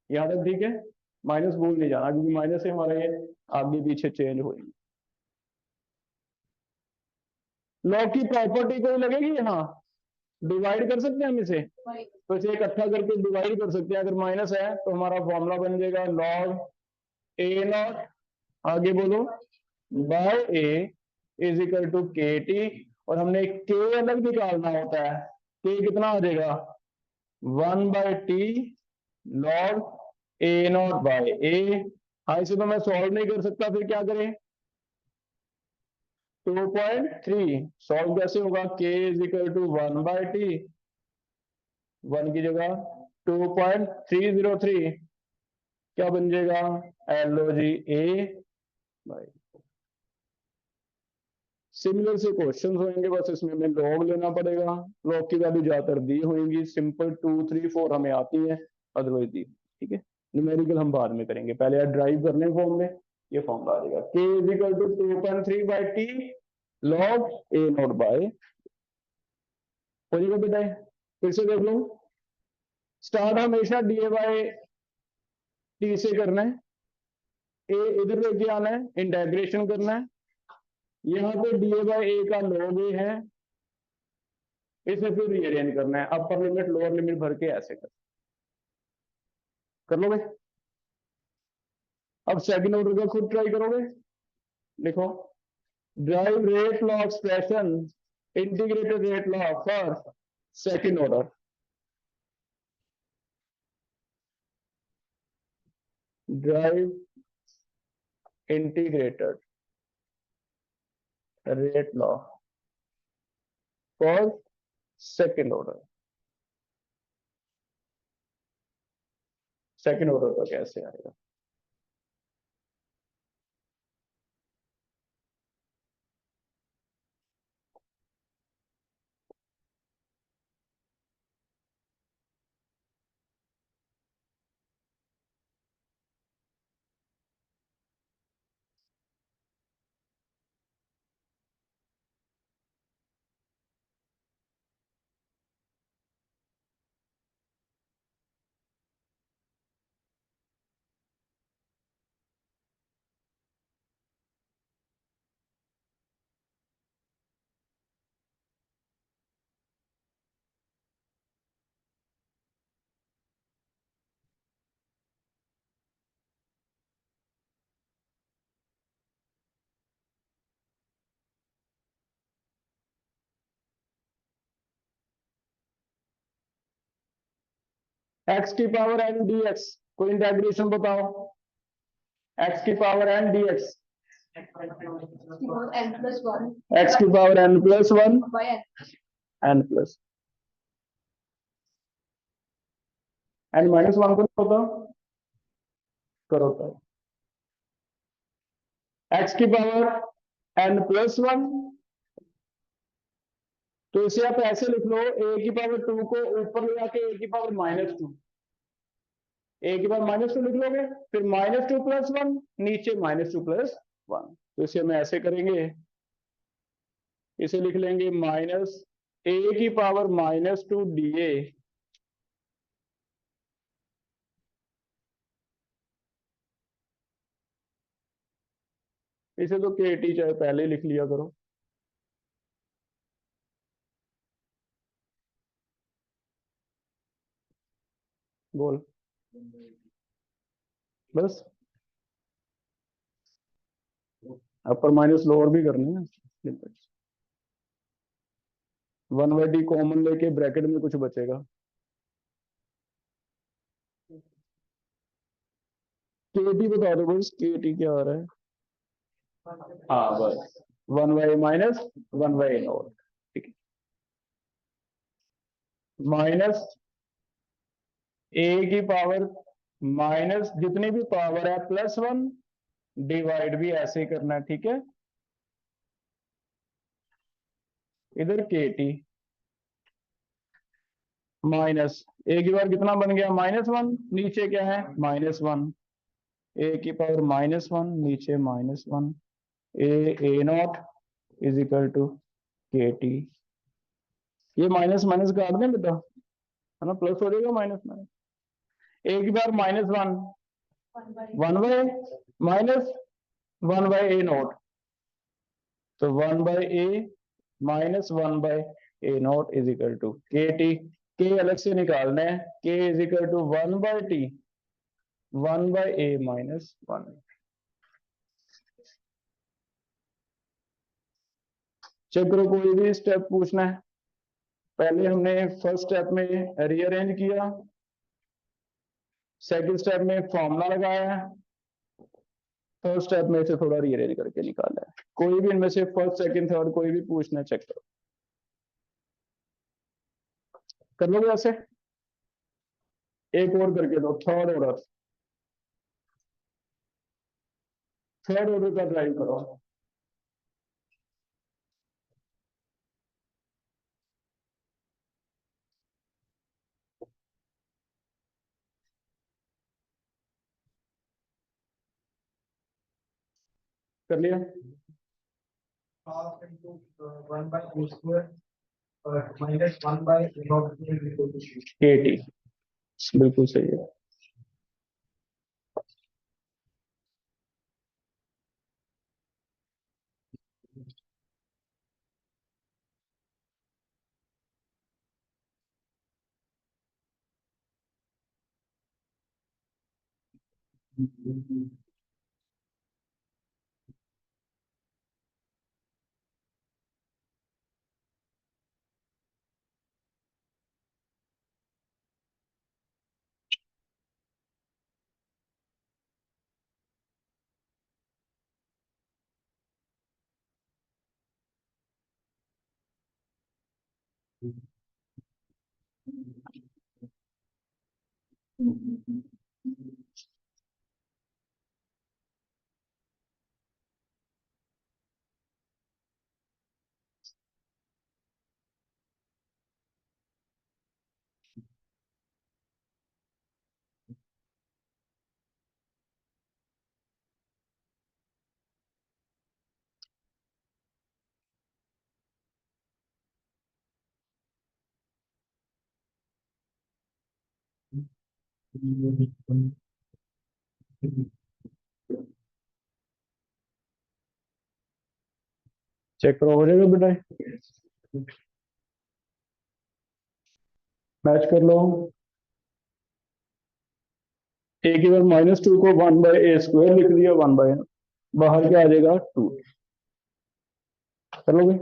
यहाँ तक ठीक है, माइनस भूल नहीं जाना क्योंकि माइनस से हमारा ये आगे पीछे चेंज होगी। लॉग की प्रॉपर्टी कोई लगेगी यहाँ, डिवाइड कर सकते हैं हम इसे, तो इसे इकट्ठा करके डिवाइड कर सकते हैं। अगर माइनस है तो हमारा फॉर्मूला बन जाएगा log ए नॉट, आगे बोलो, by a is equal to k t, और हमने के अलग निकालना होता है, के कितना आ जाएगा 1 by t log a naught by a. हाँ, इसे तो मैं सॉल्व नहीं कर सकता, फिर क्या करें? 2.3 सॉल्व कैसे होगा? k is equal to 1 by t, 1 की जगह 2.303, क्या बन जाएगा? Log a by. सिमिलर से क्वेश्चंस होंगे, बस इसमें हमें लॉग लेना पड़ेगा, लॉग की वैल्यू ज्यादातर दी होंगी, सिंपल 2 3 4 हमें आती है, अदरवाइज दी। ठीक है, न्यूमेरिकल हम बाद में करेंगे, पहले यार ड्राइव करने फॉर्म में ये फॉर्म आ जाएगा, k is equal to 2.3 by t log a naught by, हो जाएगा बेटा। फिर से देख लो, स्टार्ट हमेशा डी ए बाय टी से करना है, ए इधर लेके आना है, इंटेग्रेशन करना है, यहाँ पे डी ए बाय ए का log ए है, इसे फिर रीअरेंज करना है, अपर लिमिट लोअर लिमिट भर के ऐसे कर लोगे। अब सेकंड ऑर्डर का खुद ट्राई करोगे, लिखो derive rate law expression, integrated rate law for second order. Derive integrated rate law for second order. Second order का कैसे आएगा? एक्स की पावर एन डी एक्स, कोई इंटेग्रेशन बताओ, एक्स की power n d x, x की power n plus one, n plus, n minus one को नहीं होता, करो तो एक्स की पावर एन प्लस वन, तो इसे आप ऐसे लिख लो, ए की पावर टू को ऊपर ले जाके ए की पावर माइनस टू, ए की पावर माइनस टू लिख लोगे, फिर माइनस टू प्लस वन, नीचे माइनस टू प्लस वन, तो इसे हम ऐसे करेंगे, इसे लिख लेंगे माइनस ए की power minus two D A, इसे तो के टी चाहे पहले लिख लिया करो, बोल बस, अपर माइनस लोअर भी करनी है, वन बाई डी कॉमन लेके ब्रैकेट में कुछ बचेगा, के टी बता दो बस, के टी क्या आ रहा है, हाँ बस one by minus one by not, ठीक है, माइनस ए की पावर माइनस जितनी भी पावर है प्लस वन, डिवाइड भी ऐसे ही करना है, ठीक है, इधर के टी माइनस ए की पावर कितना बन गया माइनस वन, नीचे क्या है माइनस वन, ए की पावर माइनस वन, नीचे minus one, a naught is equal to k t, ये माइनस माइनस काट दें बेटा, है ना, प्लस हो जाएगा माइनस माइनस, ए की power minus one, one by minus one by a naught, तो one by a minus one by a naught is equal to k t, k अलग से निकालना है, k is equal to one by t, one by a minus one, check करो कोई भी step पूछना है, पहले हमने फर्स्ट स्टेप में रीअरेंज किया, सेकंड स्टेप में फॉर्मूला लगाया है, थर्ड स्टेप में से थोड़ा रीअरेंज करके निकाला है, कोई भी इनमें से फर्स्ट सेकंड थर्ड कोई भी पूछना है, चेक करो, कर लोगे ऐसे, एक और करके दो, थर्ड ऑर्डर का ड्राइव करो, कर लिया, के टी बिल्कुल सही है, चेक करो हो जाएगा बेटा, मैच कर लो, ए की पावर माइनस टू को वन बाय ए स्क्वायर लिख दिया, वन बाय बाहर क्या आ जाएगा टू, कर लोगे,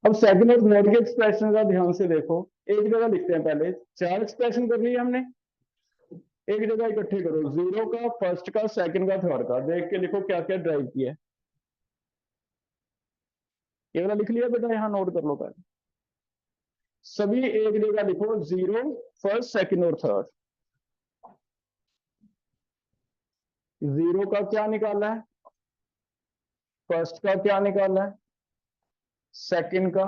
अब सेकंड और थर्ड के एक्सप्रेशन का ध्यान से देखो, एक जगह लिखते हैं, पहले चार एक्सप्रेशन कर लिए हमने, एक जगह इकट्ठे करो, जीरो का, फर्स्ट का, सेकंड का, थर्ड का, देख के लिखो क्या क्या ड्राइव किया है, ये वाला लिख लिया बेटा, यहाँ नोट कर लो पहले, सभी एक जगह लिखो, जीरो फर्स्ट सेकंड और थर्ड, जीरो का क्या निकालना है, फर्स्ट का क्या निकालना है, सेकंड का,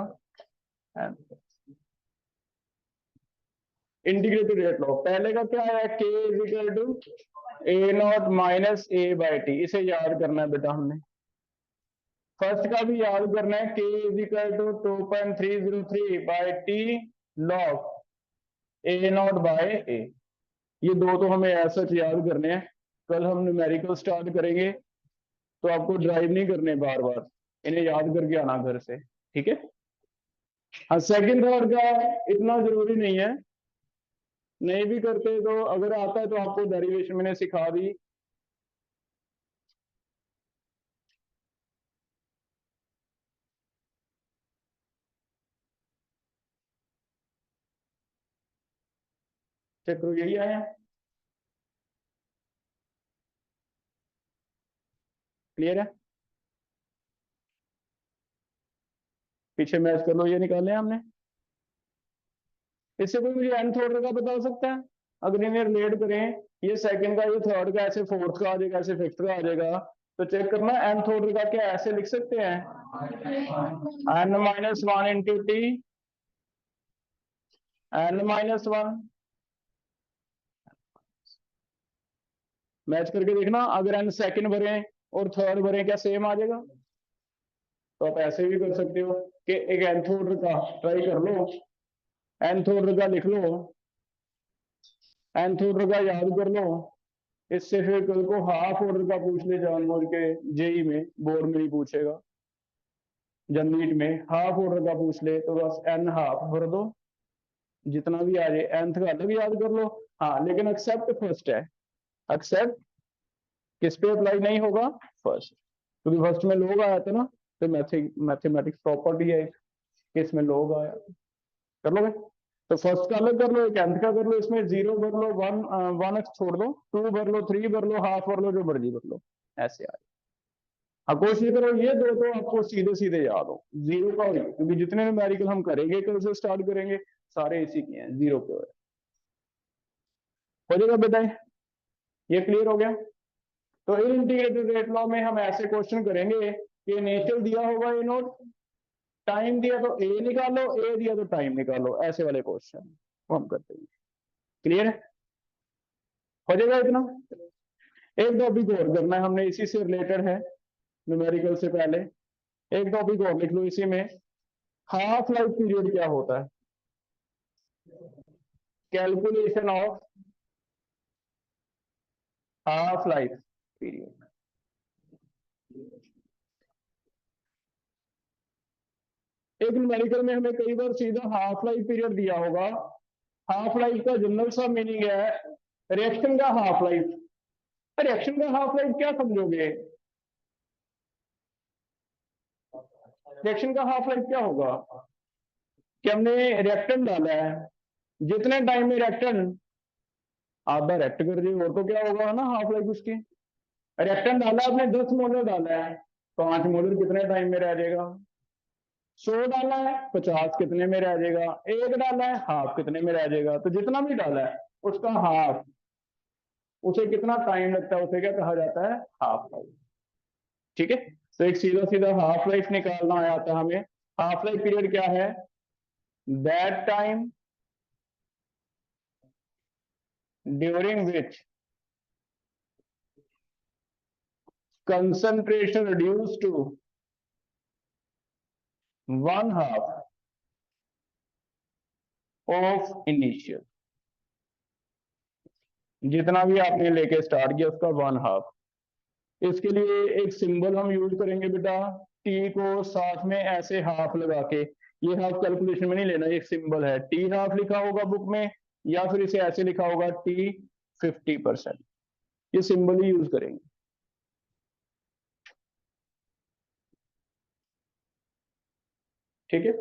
इंटीग्रेटेड रेट लो। पहले का क्या है, k is equal to a naught minus a by t, इसे याद करना है बेटा हमने। फर्स्ट का भी याद करना है, k is equal to 2.303 by t log a naught by a. ये दो तो हमें ऐसा याद करने हैं। कल हम न्यूमेरिकल स्टार्ट करेंगे तो आपको ड्राइव नहीं करने बार बार, इन्हें याद करके आना घर से, ठीक है। हाँ, सेकंड थर्ड का इतना जरूरी नहीं है, नहीं भी करते तो अगर आता है तो आपको डेरिवेशन मैंने सिखा दी। चक्र यही आया, क्लियर है। पीछे मैच कर लो, ये निकाले हमने। इससे कोई मुझे nth ऑर्डर का बता सकता है, अगर इन्हें रिलेट करें, ये सेकंड का, ये थर्ड का, ऐसे फोर्थ का आ जाएगा, ऐसे फिफ्थ का आ जाएगा, तो चेक करना nth ऑर्डर का क्या ऐसे लिख सकते हैं, n-1 into T n-1। Match करके देखना, अगर n सेकंड भरे और थर्ड भरे क्या सेम आ जाएगा। तो आप ऐसे भी कर सकते हो कि एक nth ऑर्डर का ट्राई कर लो, nth ऑर्डर का लिख लो, nth ऑर्डर का याद कर लो, इससे फिर कल को हाफ ऑर्डर का पूछ ले जानबूझ के, जेई में, बोर्ड में नहीं पूछेगा, जब नीट में हाफ ऑर्डर का पूछ ले तो बस n हाफ भर दो, जितना भी आ जाए, nth का अलग याद कर लो। हाँ, लेकिन एक्सेप्ट फर्स्ट है, एक्सेप्ट किस पे अप्लाई नहीं होगा, फर्स्ट, क्योंकि फर्स्ट में लोग आया था ना, तो मैथमेटिक्स प्रॉपर्टी है कि इसमें लोग आया, कर लोगे। तो फर्स्ट का अलग कर लो, एक nth का कर लो, इसमें जीरो भर लो, वन एक्स छोड़ दो, टू भर लो, थ्री भर लो, हाफ भर लो, जो मर्जी भर लो, ऐसे आ। हाँ, कोशिश करो ये दो तो आपको सीधे सीधे याद हो, जीरो का नहीं, क्योंकि जितने न्यूमेरिकल हम करेंगे कल से स्टार्ट करेंगे सारे इसी के हैं, जीरो के हो जाएगा बेटा, ये क्लियर हो गया। तो इंटीग्रेटेड रेट लॉ में हम ऐसे क्वेश्चन करेंगे कि नेचर दिया होगा ए नोट, टाइम दिया तो ए निकालो, ए दिया तो टाइम निकालो, ऐसे वाले क्वेश्चन हम करते हैं, क्लियर है, हो जाएगा इतना। एक टॉपिक और करना है हमने, इसी से रिलेटेड है, न्यूमेरिकल से पहले एक टॉपिक और लिख लो इसी में, हाफ लाइफ पीरियड क्या होता है, calculation of half life period. एक न्यूमेरिकल में हमें कई बार सीधा हाफ लाइफ पीरियड दिया होगा, हाफ लाइफ का जनरल सा मीनिंग है रिएक्शन का हाफ लाइफ। रिएक्शन का हाफ लाइफ क्या समझोगे, रिएक्शन का हाफ लाइफ क्या होगा कि हमने रिएक्टेंट डाला है, जितने टाइम में रिएक्टेंट आधा रिएक्ट कर दे, और तो क्या होगा ना हाफ लाइफ उसकी। रिएक्टेंट डाला आपने 10 मोलर डाला है, 5 मोलर कितने टाइम में रह जाएगा, 100 डाला है 50 कितने में रह जाएगा, एक डाला है हाफ कितने में रह जाएगा। तो जितना भी डाला है उसका हाफ, उसे कितना टाइम लगता है, उसे क्या कहा जाता है, हाफ लाइफ, ठीक है। तो एक सीधा सीधा हाफ लाइफ निकालना आया था हमें। हाफ लाइफ पीरियड क्या है, that time during which concentration reduced to 1/2 of initial, जितना भी आपने लेके स्टार्ट किया उसका 1/2। इसके लिए एक सिंबल हम यूज करेंगे बेटा, टी को साथ में ऐसे हाफ लगा के, ये हाफ कैलकुलेशन में नहीं लेना, एक सिंबल है, टी हाफ लिखा होगा बुक में, या फिर इसे ऐसे लिखा होगा टी 50%, ये सिंबल ही यूज करेंगे, ठीक है।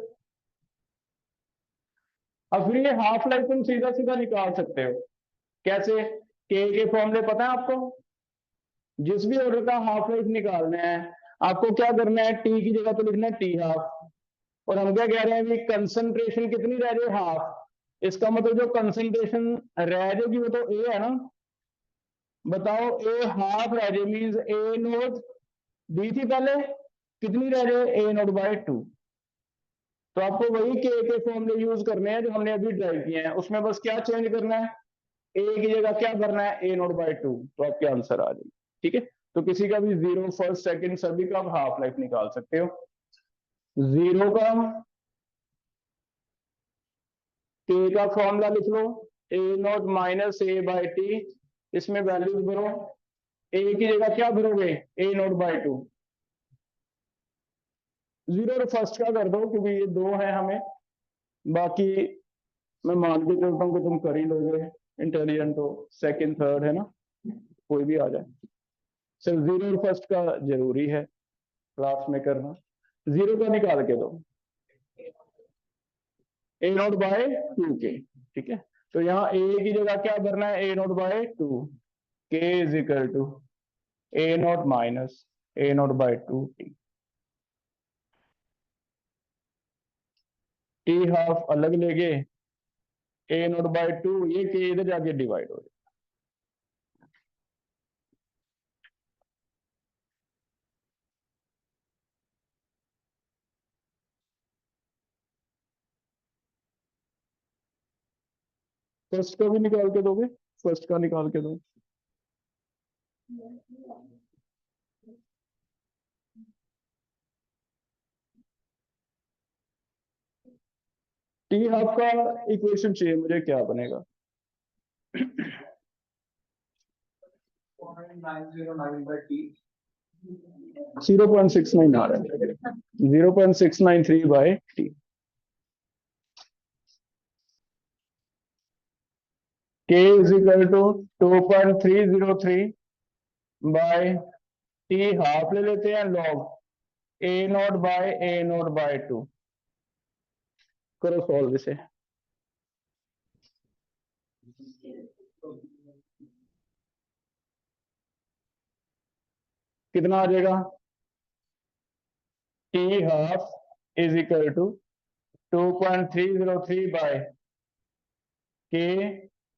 अब फिर ये हाफ लाइफ तुम सीधा सीधा निकाल सकते हो, कैसे, के फॉर्मूले पता है आपको, जिस भी ऑर्डर का हाफ लाइफ निकालना है आपको क्या करना है, टी की जगह पे लिखना है टी हाफ, और हम क्या कह रहे हैं, कंसंट्रेशन कितनी रह रही है, हाफ, इसका मतलब जो कंसंट्रेशन रह जाएगी वो तो ए है ना, बताओ ए हाफ रह जाए मीन्स ए नोट दी थी पहले, कितनी रह जाए ए नोट बाय 2। तो आपको वही के फॉर्मूले यूज करने हैं जो हमने अभी ड्राइव किए हैं, उसमें बस क्या चेंज करना है, ए की जगह क्या करना है ए नोट बाय 2, तो आपके आंसर आ जाएगी। ठीक है, तो किसी का भी जीरो फर्स्ट सेकंड सभी का आप हाफ लाइफ निकाल सकते हो। जीरो का के का फॉर्मूला लिख लो, a naught minus a by t, इसमें वैल्यूज भरो, ए की जगह क्या भरोगे ए नॉट बाई 2, जीरो और फर्स्ट का कर दो क्योंकि ये दो है हमें, बाकी मैं मान के चलता हूँ कि तुम कर ही लोगे, इंटेलिजेंट हो, सेकंड थर्ड है ना, कोई भी आ जाए, सिर्फ जीरो और फर्स्ट का जरूरी है क्लास में करना। जीरो का निकाल के दो, ए नॉट बाय 2 के। ठीक है, तो यहाँ ए की जगह क्या भरना है ए naught by 2, k is equal to a naught minus a naught by 2 t, t half अलग लेके ए नॉट बाय 2, ये के इधर जाके डिवाइड हो जाए। फर्स्ट का भी निकाल के दोगे, फर्स्ट का निकाल के दो, टी हाफ का इक्वेशन चाहिए मुझे, क्या बनेगा 0.69 आ रहा है, 0.693 by t, k is equal to 2.303 by t half ले लेते हैं log a naught by a naught by 2, करो सॉल्व इसे, कितना आ जाएगा, t half is equal to 2.303 by k,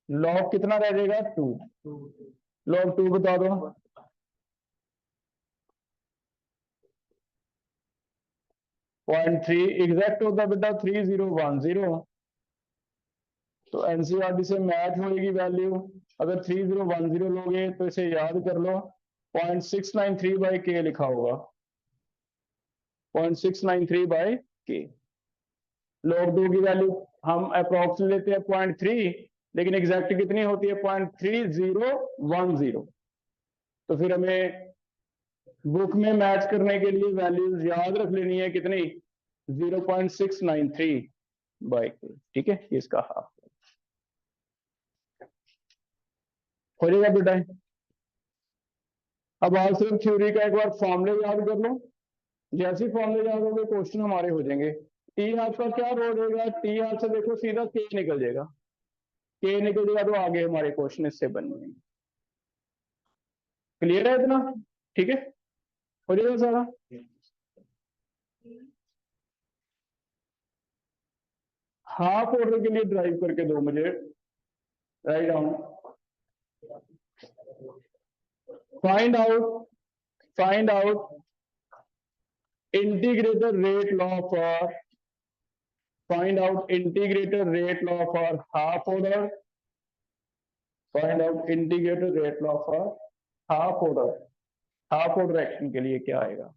log कितना रह जाएगा 2, लॉग 2 बता दो, 0.3 एग्जैक्ट होता है बेटा 3010, तो एनसीईआरटी से मैच होगी वैल्यू, अगर 3010 लोगे तो इसे याद कर लो, 0.693 बाई के लिखा होगा, 0.693 बाई के, लॉग 2 की वैल्यू हम अप्रोक्स लेते हैं 0.3, लेकिन एग्जैक्ट कितनी होती है 0.3010, तो फिर हमें बुक में मैच करने के लिए वैल्यूज याद रख लेनी है कितनी, 0.693 बाई के। ठीक है, इसका हाफ हो जाएगा बेटा। अब आप सिर्फ थ्योरी का एक बार फॉर्मूले याद कर लो, जैसे फॉर्मूले याद होंगे क्वेश्चन हमारे हो जाएंगे। टी हाफ का क्या रोल रहेगा, टी हाफ से देखो सीधा के निकल जाएगा, के निकल जाएगा तो आगे हमारे क्वेश्चन इससे बन जाएंगे। क्लियर है इतना? ठीक है, हो जाएगा सारा। हाफ ऑर्डर के लिए ड्राइव करके दो मुझे, write down, find out, find out integrator rate law for, find out integrated rate law for half order, find out integrated rate law for half order action के लिए क्या आएगा,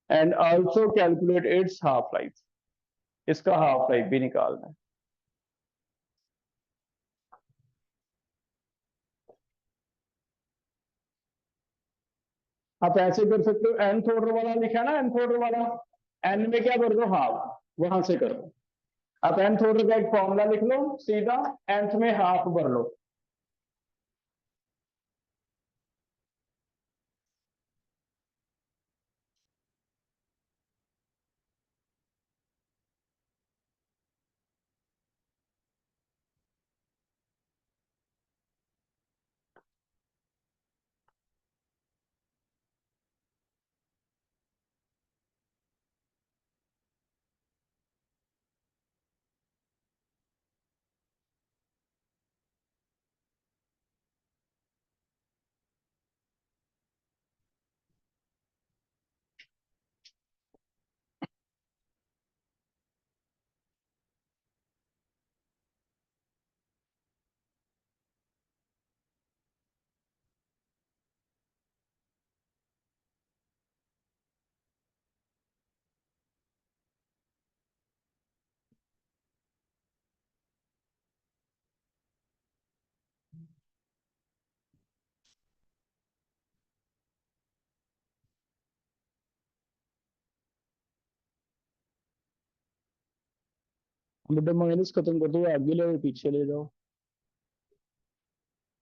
and also calculate its half life, इसका half life भी निकालना है। आप ऐसे कर सकते हो, nth ऑर्डर वाला लिखा है ना, nth ऑर्डर वाला, n में क्या कर दो हाफ, वहां से करो। आप nth ऑर्डर का एक फॉर्मूला लिख लो सीधा, nth में हाफ भर लो, बेटा माइनस खत्म कर दो, आगे ले आओ पीछे ले जाओ,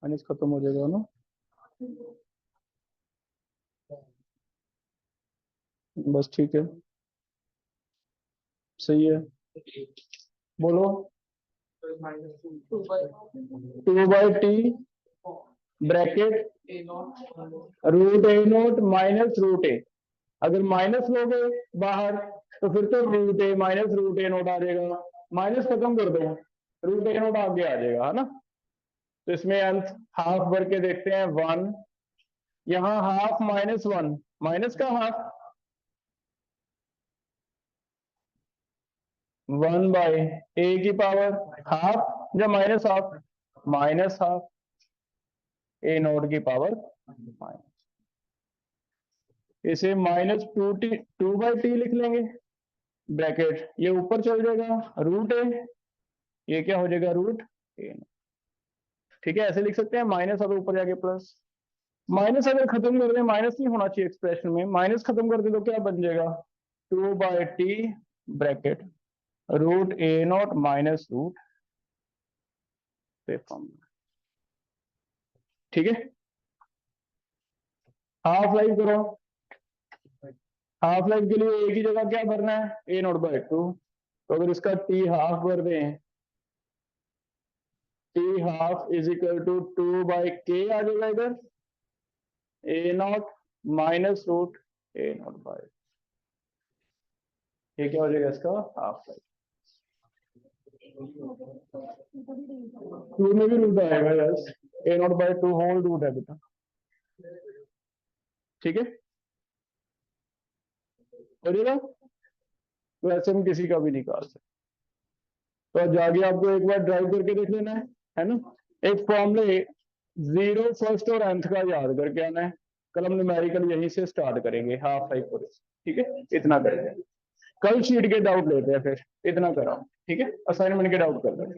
माइनस खत्म हो जाएगा ना। बस ठीक है, सही है। बोलो। 2/t ब्रैकेट रूट ए नोट माइनस रूट ए। अगर माइनस लोगे बाहर तो फिर तो रूट ए माइनस रूट ए नोट आ जाएगा, माइनस खत्म कर दो, रूट ए नोट आगे आ जाएगा, है ना। तो इसमें अंत हाफ भर के देखते हैं 1, यहाँ हाफ -1, माइनस का हाफ 1/a की पावर हाफ या माइनस हाफ, माइनस हाफ ए नोट की पावर माइनस, इसे -2/t लिख लेंगे ब्रैकेट, ये ऊपर चल जाएगा रूट ए, ये क्या हो जाएगा रूट ए। ठीक है, ऐसे लिख सकते हैं, माइनस अब ऊपर जाके प्लस। माइनस अगर खत्म कर दें, माइनस नहीं होना चाहिए एक्सप्रेशन में, माइनस खत्म कर दे तो क्या बन जाएगा 2/t bracket root a naught minus root पे फॉर्म। ठीक है, हाफ लाइफ करो। हाफ लाइफ के लिए एक ही जगह क्या भरना है, a0/2। तो अगर इसका t हाफ भर दें, t half is equal to 2/k आ जाएगा इधर, a0 माइनस रूट a0/, ये क्या हो जाएगा इसका हाफ लाइफ। टू में भी रूट आएगा, यस, a0/2 होल रूट है बेटा। ठीक है, करिएगा, तो ऐसे हम किसी का भी निकाल सकते। तो आज जाके आपको एक बार ड्राइव करके देख लेना है ना। एक फॉर्मूले 0 फर्स्ट और nth का याद करके आना है, कल हम न्यूमेरिकल यहीं से स्टार्ट करेंगे हाफ लाइफ को। ठीक है, इतना करेंगे, कल शीट के डाउट लेते हैं, फिर इतना कराओ। ठीक है, असाइनमेंट के डाउट कर लेंगे।